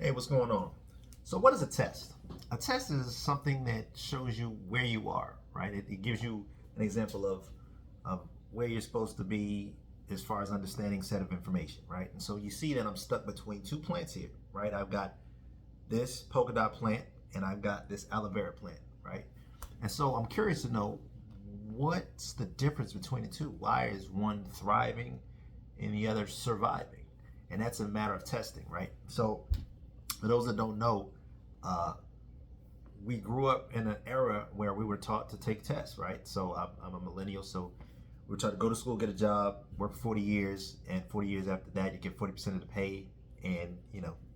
Hey, what's going on? So, what is a test? A test is something that shows you where you are, right? It gives you an example of where you're supposed to be as far as understanding set of information, right? And so you see that I'm stuck between two plants here, right? I've got this polka dot plant and I've got this aloe vera plant, right? And so I'm curious to know what's the difference between the two? Why is one thriving and the other surviving? And that's a matter of testing, right? So for those that don't know, uh, we grew up in an era where we were taught to take tests, right? So I'm a millennial, so we were taught to go to school, get a job, work for 40 years, and 40 years after that, you get 40% of the pay, and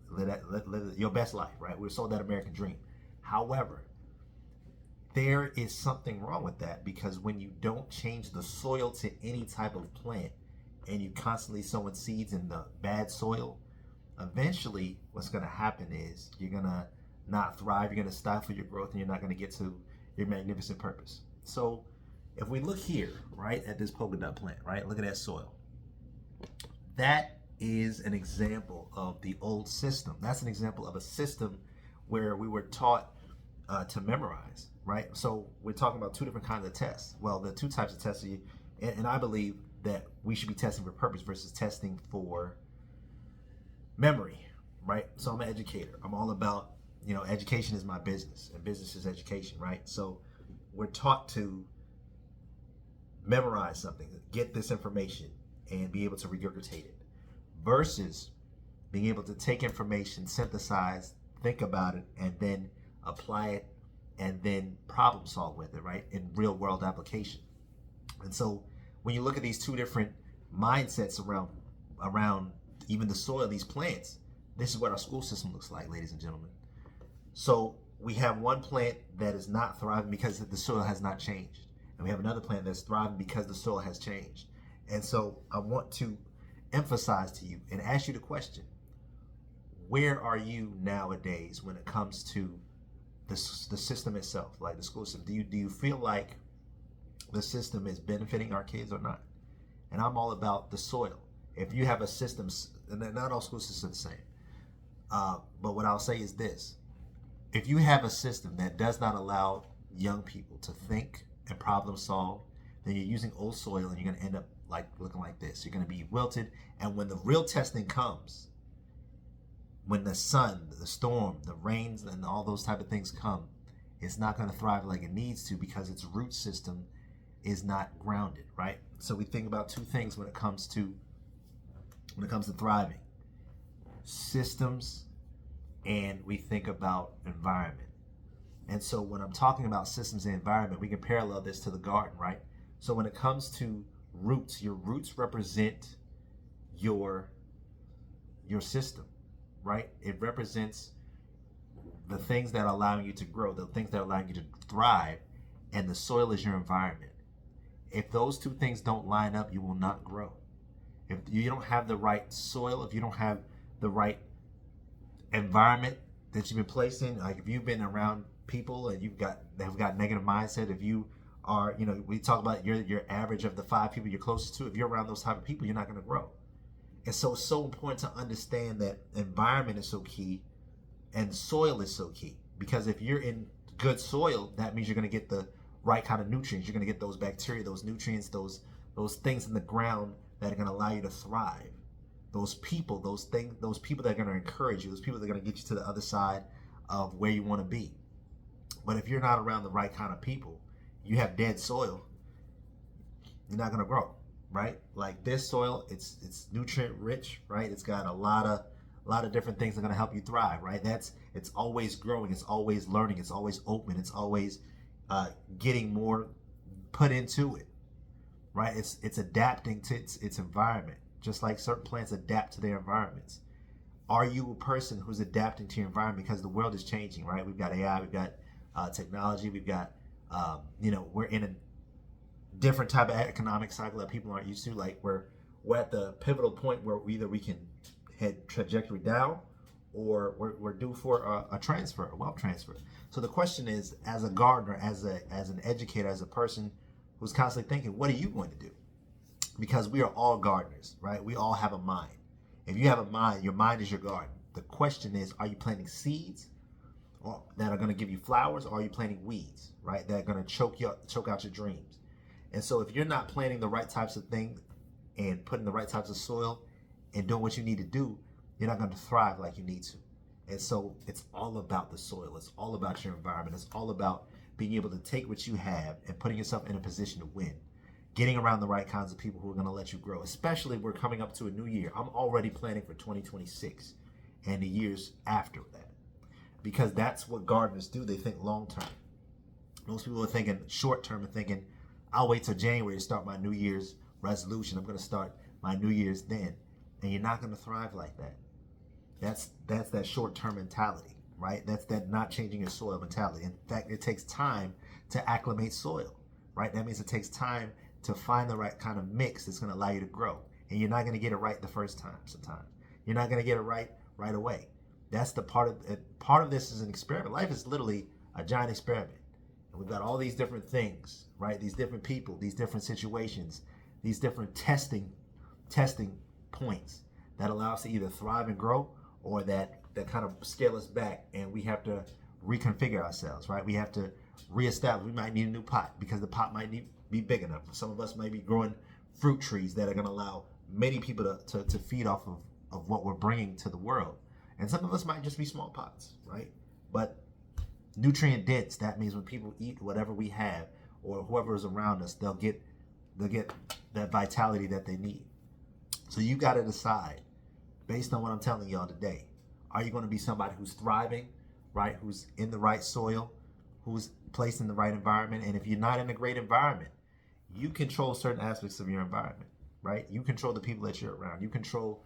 live your best life, right? We were sold that American dream. However, there is something wrong with that because when you don't change the soil to any type of plant, and you constantly sowing seeds in the bad soil, eventually what's going to happen is you're going to not thrive, you're going to stifle your growth, and you're not going to get to your magnificent purpose. So if we look here, right, at this polka dot plant, right, look at that soil. That is an example of the old system. That's an example of a system where we were taught to memorize, right? So we're talking about two different kinds of tests. Well, the two types of tests, and I believe that we should be testing for purpose versus testing for memory, right? So I'm an educator. I'm all about, education is my business and business is education, right? So we're taught to memorize something, get this information and be able to regurgitate it versus being able to take information, synthesize, think about it, and then apply it and then problem solve with it, right? In real world application. And so when you look at these two different mindsets around even the soil, these plants, this is what our school system looks like, ladies and gentlemen. So we have one plant that is not thriving because the soil has not changed. And we have another plant that's thriving because the soil has changed. And so I want to emphasize to you and ask you the question, where are you nowadays when it comes to the system itself, like the school system? Do you feel like the system is benefiting our kids or not? And I'm all about the soil. If you have a system, and not all school systems are the same, but what I'll say is this: if you have a system that does not allow young people to think and problem solve, then you're using old soil and you're going to end up looking like this. You're going to be wilted, and when the real testing comes, when the sun, the storm, the rains, and all those type of things come, it's not going to thrive like it needs to because its root system is not grounded, right? So we think about two things when it comes to thriving: systems, and we think about environment. And so when I'm talking about systems and environment, we can parallel this to the garden, right? So when it comes to roots, your roots represent your system, right? It represents the things that are allowing you to grow, the things that are allowing you to thrive, and the soil is your environment. If those two things don't line up, you will not grow. If you don't have the right soil, if you don't have the right environment that you've been placed in, like if you've been around people and they've got negative mindset, if you are, we talk about your average of the 5 people you're closest to, if you're around those type of people, you're not going to grow. And so it's so important to understand that environment is so key and soil is so key, because if you're in good soil, that means you're going to get the right kind of nutrients. You're going to get those bacteria, those nutrients, those things in the ground that are going to allow you to thrive. Those people, those people that are going to encourage you, those people that are going to get you to the other side of where you want to be. But if you're not around the right kind of people, you have dead soil, you're not going to grow, right? Like this soil, it's nutrient rich, right? It's got a lot of different things that are going to help you thrive, right? It's always growing, it's always learning, it's always open, it's always getting more put into it, right? It's adapting to its environment, just like certain plants adapt to their environments. Are you a person who's adapting to your environment? Because the world is changing, right? We've got AI, we've got technology, we've got we're in a different type of economic cycle that people aren't used to. Like we're at the pivotal point where either we can head trajectory down or we're due for a transfer, a wealth transfer. So the question is, as a gardener, as an educator, as a person who's constantly thinking, what are you going to do? Because we are all gardeners, right? We all have a mind. If you have a mind, your mind is your garden. The question is, are you planting seeds that are going to give you flowers, or are you planting weeds, right? That are going to choke out your dreams. And so if you're not planting the right types of things and putting the right types of soil and doing what you need to do, you're not going to thrive like you need to. And so it's all about the soil. It's all about your environment. It's all about being able to take what you have and putting yourself in a position to win. Getting around the right kinds of people who are going to let you grow. Especially we're coming up to a new year. I'm already planning for 2026 and the years after that. Because that's what gardeners do. They think long term. Most people are thinking short term and thinking, I'll wait till January to start my New Year's resolution. I'm going to start my New Year's then. And you're not going to thrive like that. That's that short term mentality, right? That's that not changing your soil mentality. In fact, it takes time to acclimate soil, right? That means it takes time to find the right kind of mix that's going to allow you to grow. And you're not going to get it right the first time sometimes. You're not going to get it right away. That's the part of this is an experiment. Life is literally a giant experiment. And we've got all these different things, right? These different people, these different situations, these different testing points that allow us to either thrive and grow, or that kind of scale us back, and we have to reconfigure ourselves, right? We have to reestablish. We might need a new pot because the pot might be big enough. Some of us might be growing fruit trees that are going to allow many people to feed off of what we're bringing to the world. And some of us might just be small pots, right? But nutrient dense, that means when people eat whatever we have or whoever is around us, they'll get that vitality that they need. So you got to decide, based on what I'm telling y'all today, are you going to be somebody who's thriving, right? Who's in the right soil, who's placed in the right environment? And if you're not in a great environment, you control certain aspects of your environment, right? You control the people that you're around. You control,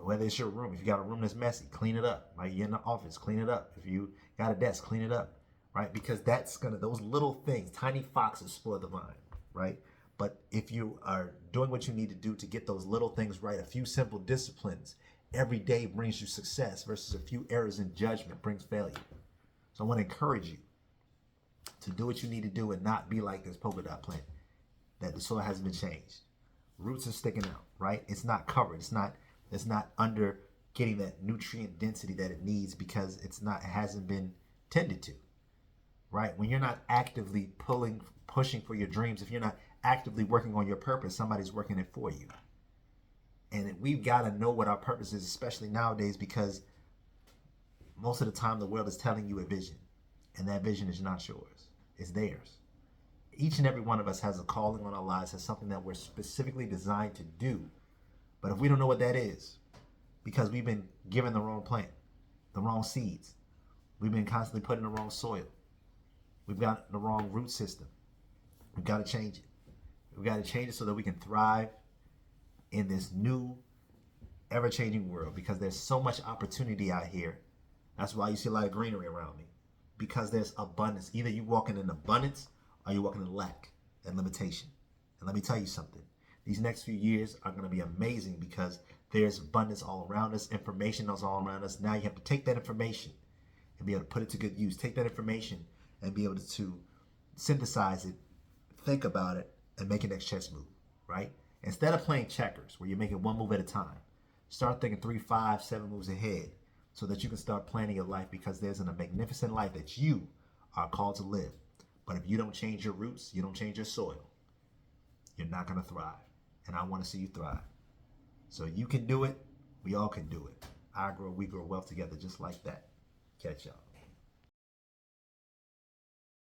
whether it's your room. If you got a room that's messy, clean it up, right? You're in the office, clean it up. If you got a desk, clean it up, right? Because those little things, tiny foxes spoil the vine, right? But if you are doing what you need to do to get those little things right, a few simple disciplines every day brings you success versus a few errors in judgment brings failure. So I want to encourage you to do what you need to do and not be like this polka dot plant, that the soil hasn't been changed. Roots are sticking out, right? It's not covered. It's not under getting that nutrient density that it needs because it hasn't been tended to, right? When you're not actively pushing for your dreams, if you're not actively working on your purpose, somebody's working it for you. And we've got to know what our purpose is, especially nowadays, because most of the time the world is telling you a vision, and that vision is not yours, it's theirs. Each and every one of us has a calling on our lives, has something that we're specifically designed to do. But if we don't know what that is, because we've been given the wrong plant, the wrong seeds, we've been constantly put in the wrong soil, we've got the wrong root system, we've got to change it. We've got to change it so that we can thrive in this new, ever-changing world, because there's so much opportunity out here. That's why you see a lot of greenery around me, because there's abundance. Either you walk in abundance or you walk in lack and limitation. And let me tell you something. These next few years are going to be amazing because there's abundance all around us. Information is all around us. Now you have to take that information and be able to put it to good use. Take that information and be able to synthesize it, think about it, and make a next chess move, right? Instead of playing checkers where you're making one move at a time, start thinking 3, 5, 7 moves ahead so that you can start planning your life, because there's a magnificent life that you are called to live. But if you don't change your roots, you don't change your soil, you're not going to thrive. And I want to see you thrive. So you can do it. We all can do it. I grow, we grow wealth together just like that. Catch y'all.